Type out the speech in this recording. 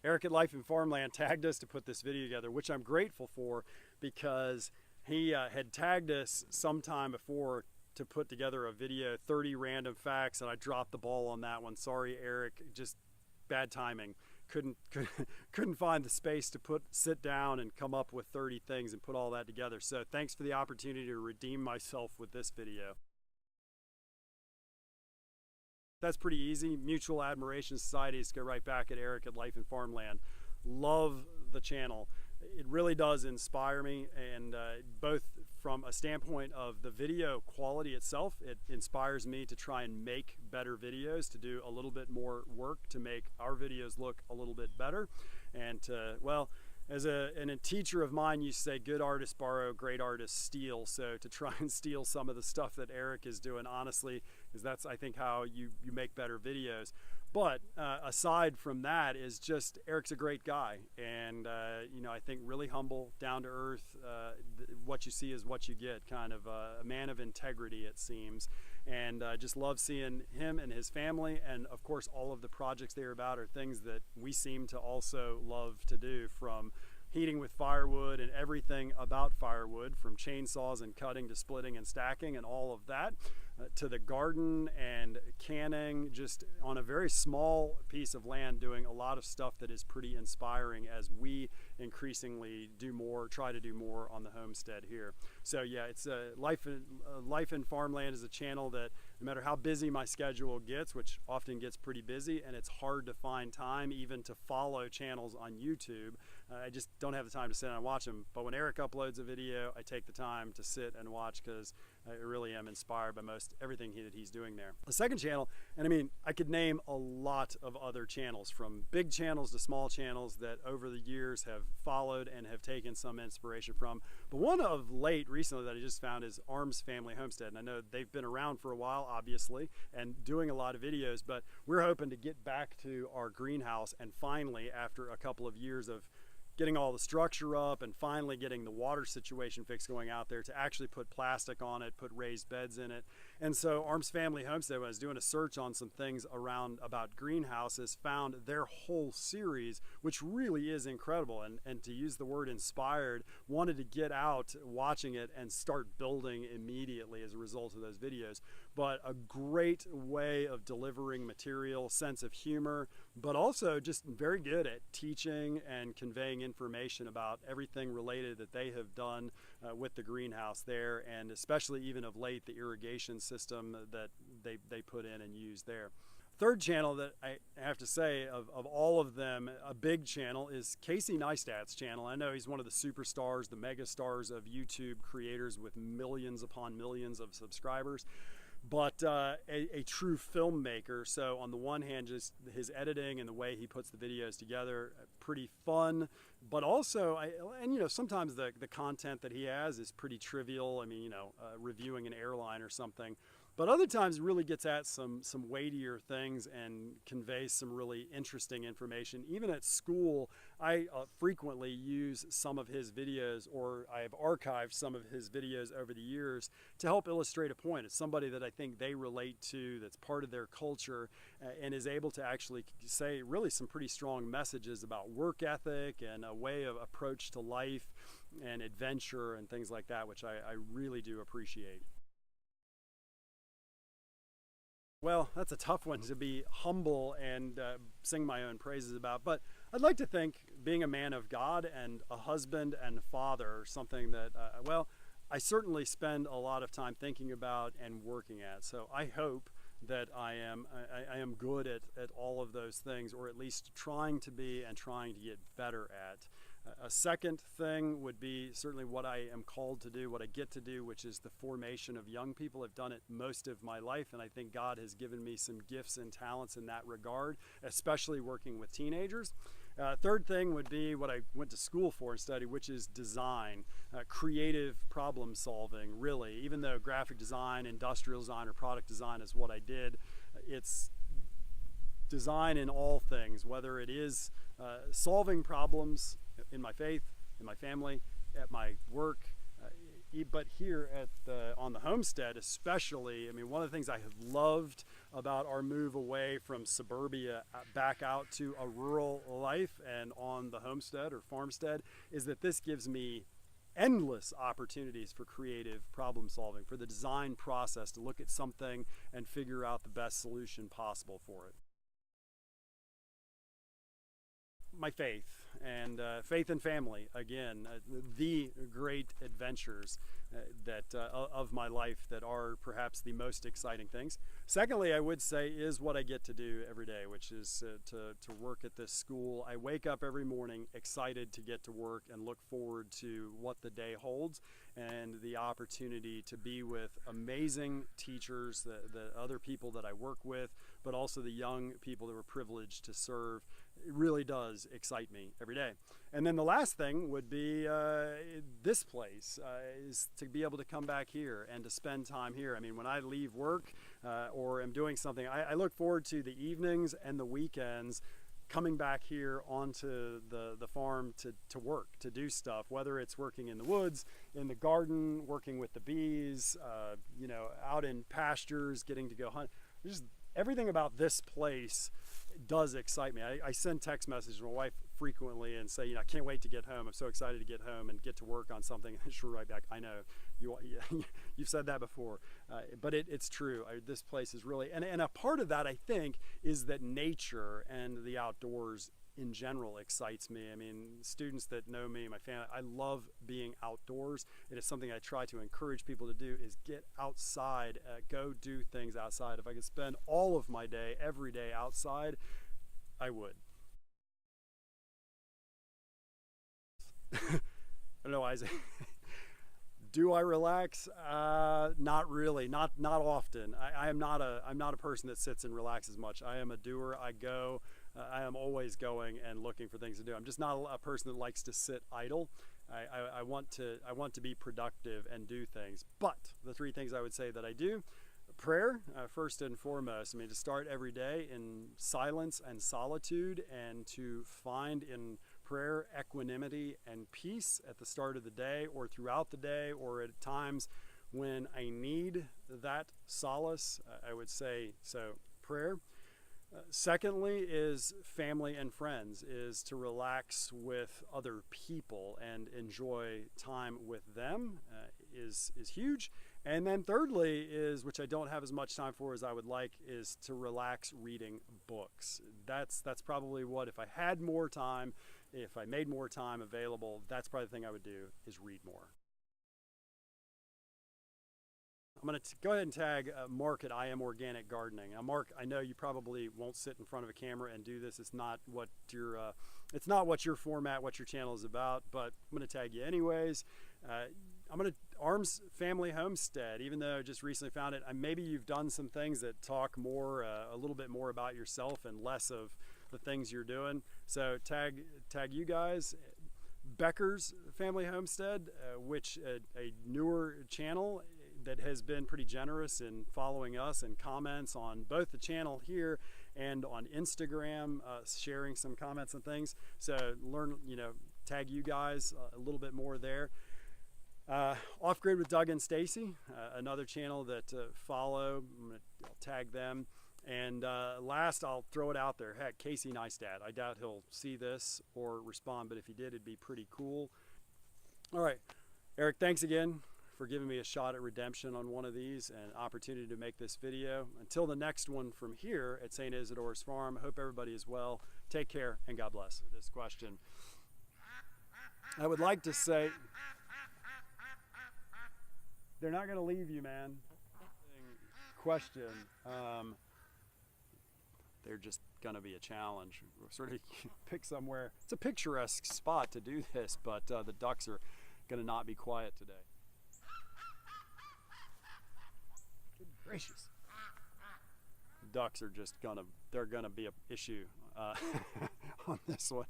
Eric at Life in Farmland tagged us to put this video together, which I'm grateful for, because he had tagged us sometime before to put together a video, 30 random facts, and I dropped the ball on that one. Sorry, Eric, just bad timing. Couldn't find the space to sit down and come up with 30 things and put all that together. So thanks for the opportunity to redeem myself with this video. That's pretty easy. Mutual Admiration Society. Just go right back at Eric at Life in Farmland. Love the channel. It really does inspire me, and both from a standpoint of the video quality itself, it inspires me to try and make better videos, to do a little bit more work to make our videos look a little bit better. And well, as a teacher of mine used to say, good artists borrow, great artists steal. So to try and steal some of the stuff that Eric is doing, honestly, is that's, I think, how you make better videos. But aside from that, is just Eric's a great guy, and you know, I think really humble, down to earth. What you see is what you get, kind of a man of integrity, it seems. And just love seeing him and his family, and of course all of the projects they're about are things that we seem to also love to do, from heating with firewood and everything about firewood, from chainsaws and cutting to splitting and stacking and all of that, to the garden and canning, just on a very small piece of land, doing a lot of stuff that is pretty inspiring as we increasingly try to do more on the homestead here. So yeah, it's Life in Farmland is a channel that, no matter how busy my schedule gets, which often gets pretty busy, and it's hard to find time even to follow channels on YouTube, I just don't have the time to sit down and watch them. But when Eric uploads a video, I take the time to sit and watch, because I really am inspired by everything that he's doing there. The second channel, and I mean, I could name a lot of other channels, from big channels to small channels, that over the years have followed and have taken some inspiration from. But one of late recently that I just found is Arms Family Homestead. And I know they've been around for a while, obviously, and doing a lot of videos, but we're hoping to get back to our greenhouse, and finally, after a couple of years of getting all the structure up and finally getting the water situation fixed, going out there to actually put plastic on it, put raised beds in it. And so Arms Family Homestead, when I was doing a search on some things about greenhouses, found their whole series, which really is incredible. And to use the word inspired, wanted to get out watching it and start building immediately as a result of those videos. But a great way of delivering material, sense of humor, but also just very good at teaching and conveying information about everything related that they have done with the greenhouse there, and especially even of late, the irrigation system that they put in and use there. Third channel that I have to say, of all of them, a big channel, is Casey Neistat's channel. I know he's one of the superstars, the mega stars of YouTube creators with millions upon millions of subscribers, but a true filmmaker. So on the one hand, just his editing and the way he puts the videos together, pretty fun, but also, and you know, sometimes the content that he has is pretty trivial. I mean, you know, reviewing an airline or something. But other times it really gets at some weightier things and conveys some really interesting information. Even at school, I frequently use some of his videos, or I have archived some of his videos over the years to help illustrate a point. It's somebody that I think they relate to, that's part of their culture, and is able to actually say really some pretty strong messages about work ethic and a way of approach to life and adventure and things like that, which I really do appreciate. Well, that's a tough one to be humble and sing my own praises about, but I'd like to think being a man of God and a husband and father are something that, well, I certainly spend a lot of time thinking about and working at. So I hope that I am good at all of those things, or at least trying to be and trying to get better at. A second thing would be certainly what I am called to do, what I get to do, which is the formation of young people. I've done it most of my life, and I think God has given me some gifts and talents in that regard, especially working with teenagers. Third thing would be what I went to school for and studied, which is design, creative problem solving, really. Even though graphic design, industrial design, or product design is what I did, it's design in all things, whether it is solving problems in my faith, in my family, at my work, but here at on the homestead especially, I mean, one of the things I have loved about our move away from suburbia back out to a rural life and on the homestead or farmstead is that this gives me endless opportunities for creative problem solving, for the design process to look at something and figure out the best solution possible for it. My faith and faith and family, again, the great adventures of my life that are perhaps the most exciting things. Secondly, I would say is what I get to do every day, which is to work at this school. I wake up every morning excited to get to work and look forward to what the day holds and the opportunity to be with amazing teachers, the other people that I work with, but also the young people that we're privileged to serve. It really does excite me every day. And then the last thing would be this place, is to be able to come back here and to spend time here. I mean, when I leave work or am doing something, I look forward to the evenings and the weekends coming back here onto the farm to work, to do stuff, whether it's working in the woods, in the garden, working with the bees, you know, out in pastures, getting to go hunt. Just everything about this place does excite me. I send text messages to my wife frequently and say, you know, I can't wait to get home. I'm so excited to get home and get to work on something. And she'll write back, I know, you've said that before. But it's true. This place is really, and a part of that, I think, is that nature and the outdoors in general excites me. I mean, students that know me, my family, I love being outdoors. It is something I try to encourage people to do, is get outside, go do things outside. If I could spend all of my day, every day outside, I would. I don't know, Isaac. Do I relax? Not really, not often. I'm not a person that sits and relaxes much. I am a doer. I go. I am always going and looking for things to do. I'm just not a person that likes to sit idle. I want to be productive and do things. But the three things I would say that I do: prayer, first and foremost. I mean, to start every day in silence and solitude, and to find in prayer equanimity and peace at the start of the day or throughout the day or at times when I need that solace. I would say so. Prayer. Secondly is family and friends, is to relax with other people and enjoy time with them is huge. And then thirdly is, which I don't have as much time for as I would like, is to relax reading books. That's probably what, if I had more time, if I made more time available, that's probably the thing I would do, is read more. I'm going to go ahead and tag Mark at I Am Organic Gardening. Now, Mark, I know you probably won't sit in front of a camera and do this. It's not what your format, what your channel is about. But I'm going to tag you anyways. I'm going to Arms Family Homestead. Even though I just recently found it, maybe you've done some things that talk more, a little bit more about yourself and less of the things you're doing. So tag you guys. Becker's Family Homestead, which a newer channel that has been pretty generous in following us and comments on both the channel here and on Instagram, sharing some comments and things. So learn, tag you guys a little bit more there. Off Grid with Doug and Stacy, another channel that follow. I'll tag them. And last, I'll throw it out there. Heck, Casey Neistat. I doubt he'll see this or respond, but if he did, it'd be pretty cool. All right, Eric, thanks again for giving me a shot at redemption on one of these and opportunity to make this video. Until the next one from here at St. Isidore's Farm, hope everybody is well. Take care and God bless. This question, I would like to say, they're not going to leave you, man. Question. They're just going to be a challenge. We'll sort of pick somewhere. It's a picturesque spot to do this, but the ducks are going to not be quiet today. Good gracious. Ducks are just they're gonna be an issue on this one.